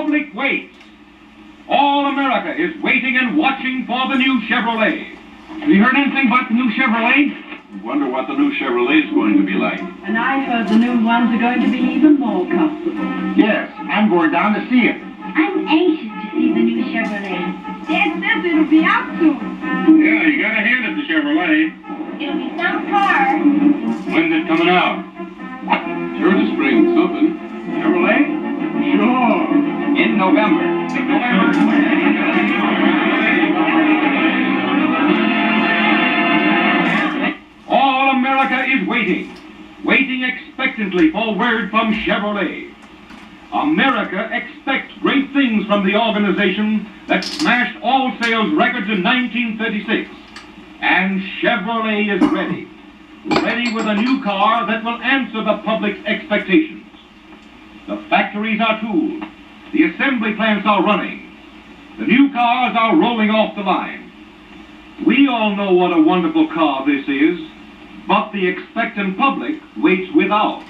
public waits. All America is waiting and watching for the new Chevrolet. Have you heard anything about the new Chevrolet? Wonder what the new Chevrolet is going to be like. And I heard the new ones are going to be even more comfortable. Yes, I'm going down to see it. I'm anxious to see the new Chevrolet. Dad says it'll be out soon. Yeah, you gotta hand it to Chevrolet. It'll be some car. When's it coming out? Sure to spring something. Chevrolet? Sure. In November. All America is waiting expectantly for word from Chevrolet. America expects great things from the organization that smashed all sales records in 1936. And Chevrolet is ready with a new car that will answer the public's expectations. The factories are tooled. The assembly plants are running. The new cars are rolling off the line. We all know what a wonderful car this is, but the expectant public waits without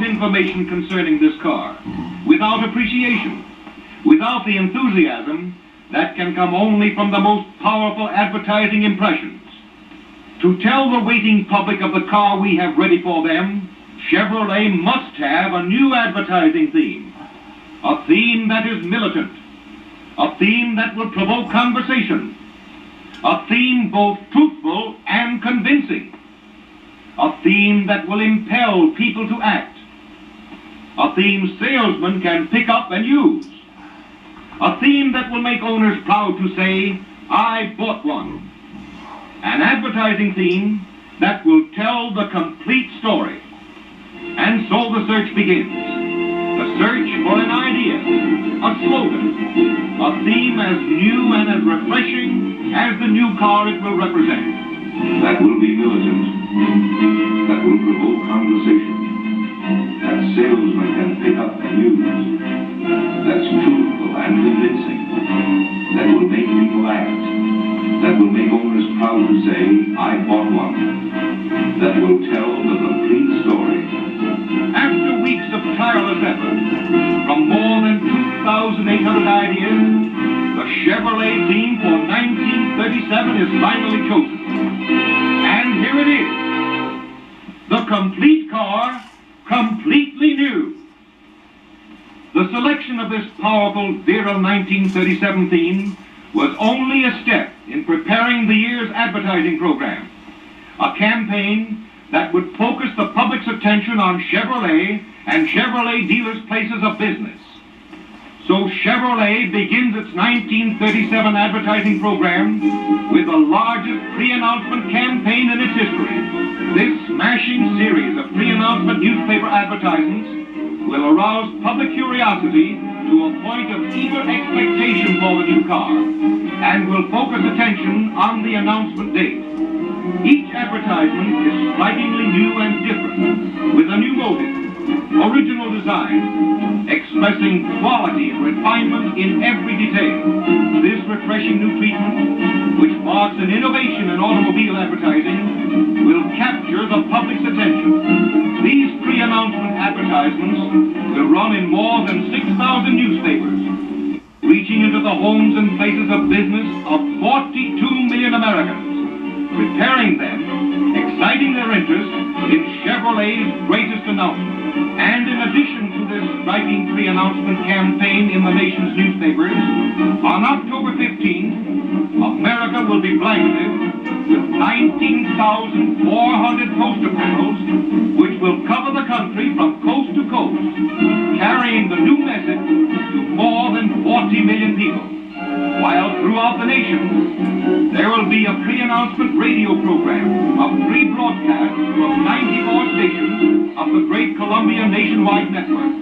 information concerning this car, without appreciation, without the enthusiasm that can come only from the most powerful advertising impressions. To tell the waiting public of the car we have ready for them, Chevrolet must have a new advertising theme. A theme that is militant. A theme that will provoke conversation. A theme both truthful and convincing. A theme that will impel people to act. A theme salesmen can pick up and use. A theme that will make owners proud to say, I bought one. An advertising theme that will tell the complete story. And so the search begins. The search for an idea, a slogan, a theme as new and as refreshing as the new car it will represent. That will be militant. That will provoke conversation. That salesman can pick up and use. That's truthful and convincing. That will make people act. That will make owners proud to say, I bought one. That will tell the complete story. After weeks of tireless effort, from more than 2,800 ideas, the Chevrolet theme for 1937 is finally chosen. And here it is. The complete car, completely new. The selection of this powerful, virile 1937 theme was only a step in preparing the year's advertising program. A campaign that would focus the public's attention on Chevrolet and Chevrolet dealers' places of business. So Chevrolet begins its 1937 advertising program with the largest pre-announcement campaign in its history. This smashing series of pre-announcement newspaper advertisements will arouse public curiosity to a point of eager expectation for the new car and will focus attention on the announcement date. Each advertisement is strikingly new and different, with a new motive, original design, expressing quality and refinement in every detail. This refreshing new treatment, which marks an innovation in automobile advertising, will capture the public's attention. These pre-announcement advertisements will run in more than 6,000 newspapers, reaching into the homes and places of business of 42 million Americans, preparing them, exciting their interest in Chevrolet's greatest announcement. And in addition to this striking pre-announcement campaign in the nation's newspapers, on October 15th, America will be blanketed with 19,400 poster panels, which will cover the country from coast to coast, carrying the new message to more than 40 million people. While throughout the nation, there will be a pre-announcement radio program of free broadcasts from 94 stations of the great Columbia nationwide network.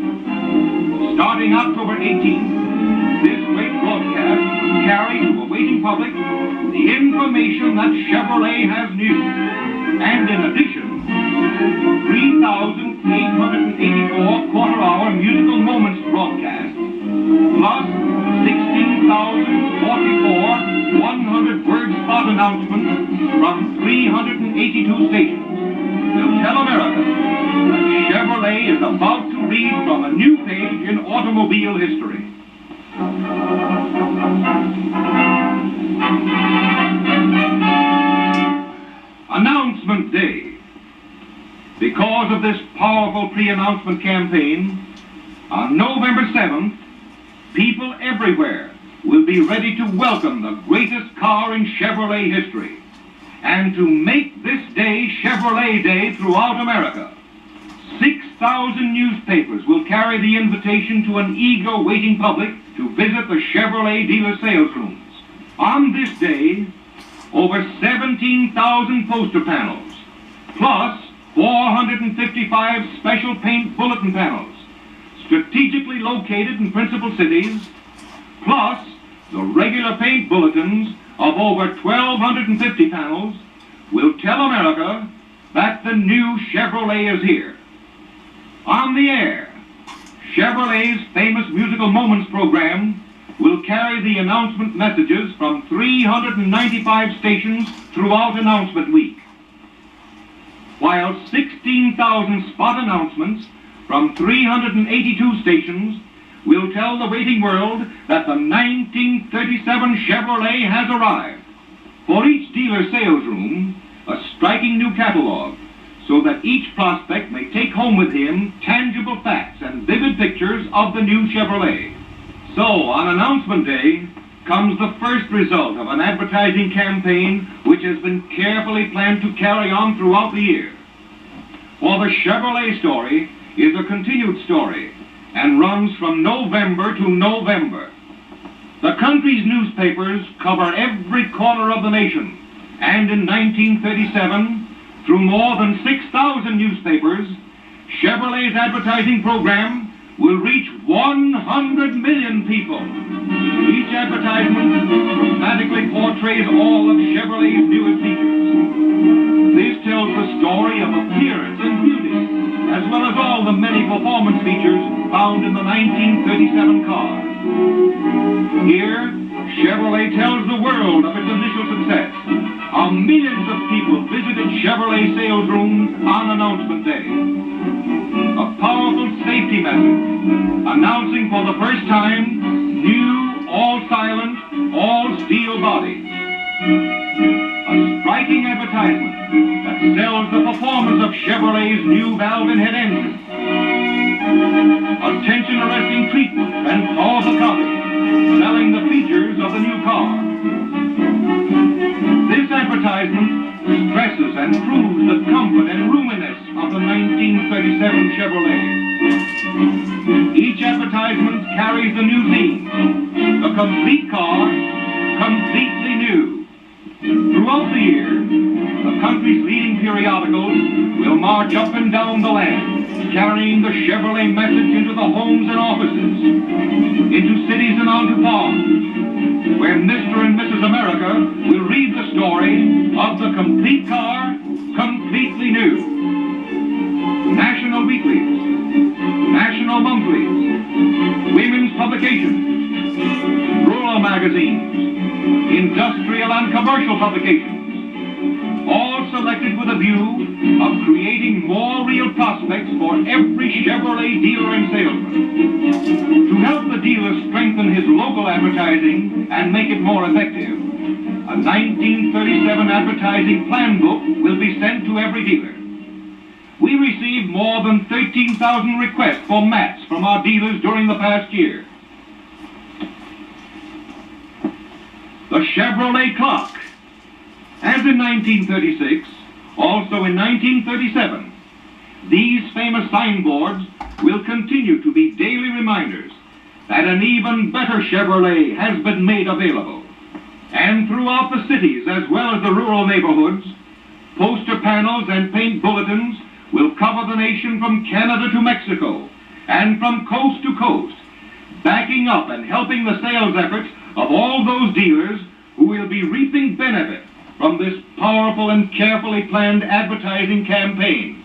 Starting October 18th, this great broadcast will carry to a waiting public the information that Chevrolet has new. And in addition, 3,884 quarter-hour musical moments broadcasts, plus 16,044 100-word spot announcements from 382 stations will tell America that Chevrolet is about to read from a new page in automobile history. Announcement Day. Because of this powerful pre-announcement campaign, on November 7th, people everywhere will be ready to welcome the greatest car in Chevrolet history, and to make this day Chevrolet Day throughout America. 6,000 newspapers will carry the invitation to an eager waiting public to visit the Chevrolet dealer sales rooms. On this day, over 17,000 poster panels, plus 455 special paint bulletin panels, strategically located in principal cities, plus the regular paint bulletins of over 1,250 panels, will tell America that the new Chevrolet is here. On the air, Chevrolet's famous Musical Moments program will carry the announcement messages from 395 stations throughout Announcement Week, while 16,000 spot announcements from 382 stations will tell the waiting world that the 1937 Chevrolet has arrived. For each dealer sales room, a striking new catalog, so that each prospect may take home with him tangible facts and vivid pictures of the new Chevrolet. So, on Announcement Day comes the first result of an advertising campaign which has been carefully planned to carry on throughout the year. For the Chevrolet story is a continued story and runs from November to November. The country's newspapers cover every corner of the nation, and in 1937, through more than 6,000 newspapers, Chevrolet's advertising program will reach 100 million people. Each advertisement dramatically portrays all of Chevrolet's newest features. This tells the story of appearance and beauty, as well as all the many performance features found in the 1937 car. Here, Chevrolet tells the world of its initial success, how millions of people visited Chevrolet sales rooms on Announcement Day. A powerful safety message announcing for the first time new, all-silent, all-steel bodies. A striking advertisement that sells the performance of Chevrolet's new valve-in-head engine. Attention-arresting treatment and powerful copy selling the features of the new car. This advertisement stresses and proves the comfort and roominess of the 1937 Chevrolet. Each advertisement carries the new theme, the complete car, completely new. Throughout the year, the country's leading periodicals will march up and down the land, carrying the Chevrolet message into the homes and offices, into cities and onto farms, where Mr. and Mrs. America will read the story of the complete car, completely new. National weeklies, national monthlies, women's publications, rural magazines, industrial and commercial publications, all selected with a view of creating more real prospects for every Chevrolet dealer and salesman. To help the dealer strengthen his local advertising and make it more effective, a 1937 advertising plan book will be sent to every dealer. We received more than 13,000 requests for mats from our dealers during the past year. The Chevrolet clock. As in 1936, also in 1937, these famous signboards will continue to be daily reminders that an even better Chevrolet has been made available. And throughout the cities, as well as the rural neighborhoods, poster panels and paint bulletins will cover the nation from Canada to Mexico and from coast to coast, backing up and helping the sales efforts of all those dealers who will be reaping benefit from this powerful and carefully planned advertising campaign.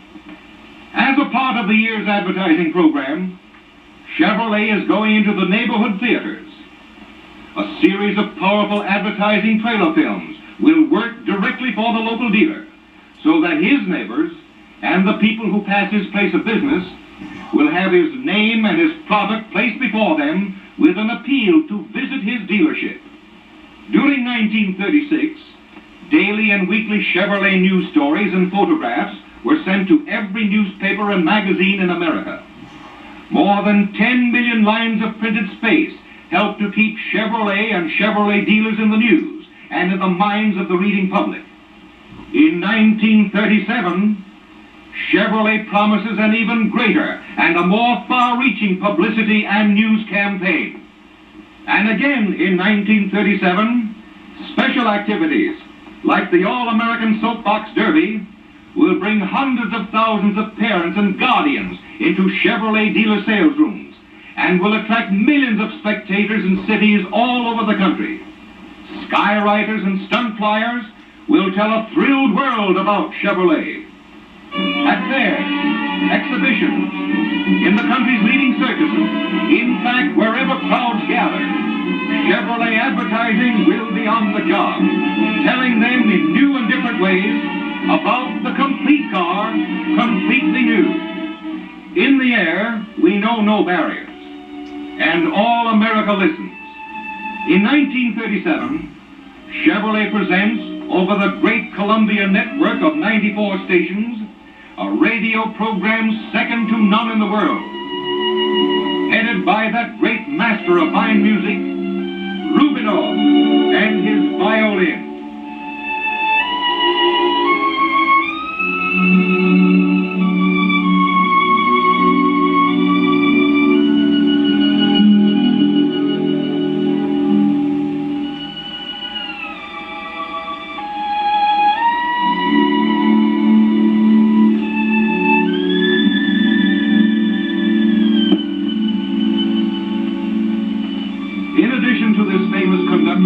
As a part of the year's advertising program, Chevrolet is going into the neighborhood theaters. A series of powerful advertising trailer films will work directly for the local dealer, so that his neighbors and the people who pass his place of business will have his name and his product placed before them with an appeal to visit his dealership. During 1936, daily and weekly Chevrolet news stories and photographs were sent to every newspaper and magazine in America. More than 10 million lines of printed space helped to keep Chevrolet and Chevrolet dealers in the news and in the minds of the reading public. In 1937, Chevrolet promises an even greater and a more far-reaching publicity and news campaign. And again in 1937, special activities like the All-American Soapbox Derby will bring hundreds of thousands of parents and guardians into Chevrolet dealer sales rooms and will attract millions of spectators in cities all over the country. Skywriters and stunt flyers will tell a thrilled world about Chevrolet. At fairs, exhibitions, in the country's leading circuses, in fact, wherever crowds gather, Chevrolet advertising will be on the job, telling them in new and different ways about the complete car, completely new. In the air, we know no barriers, and all America listens. In 1937, Chevrolet presents, over the great Columbia network of 94 stations, a radio program second to none in the world. Headed by that great master of fine music, Rubinoff and his violin.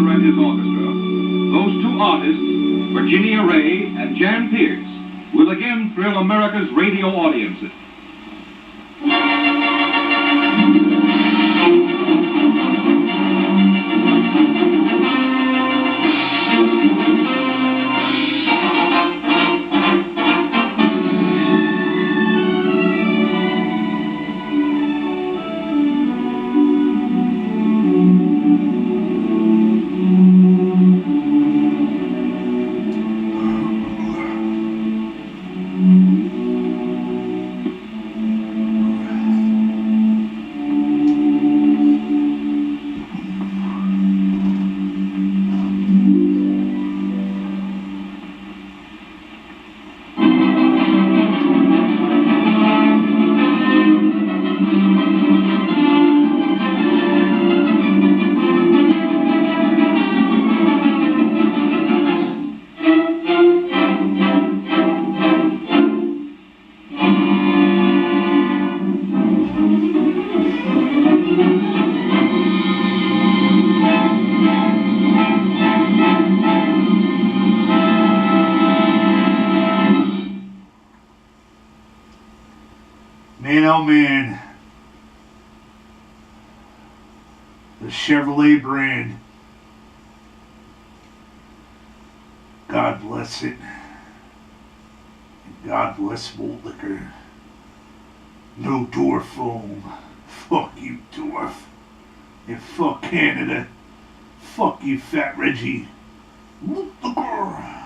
And his orchestra, those two artists, Virginia Ray and Jan Pierce, will again thrill America's radio audiences. Man, oh man, the Chevrolet brand, God bless it, and God bless Malt Liquor. No dwarf foam, fuck you dwarf, and fuck Canada, fuck you Fat Reggie. Malt Liquor.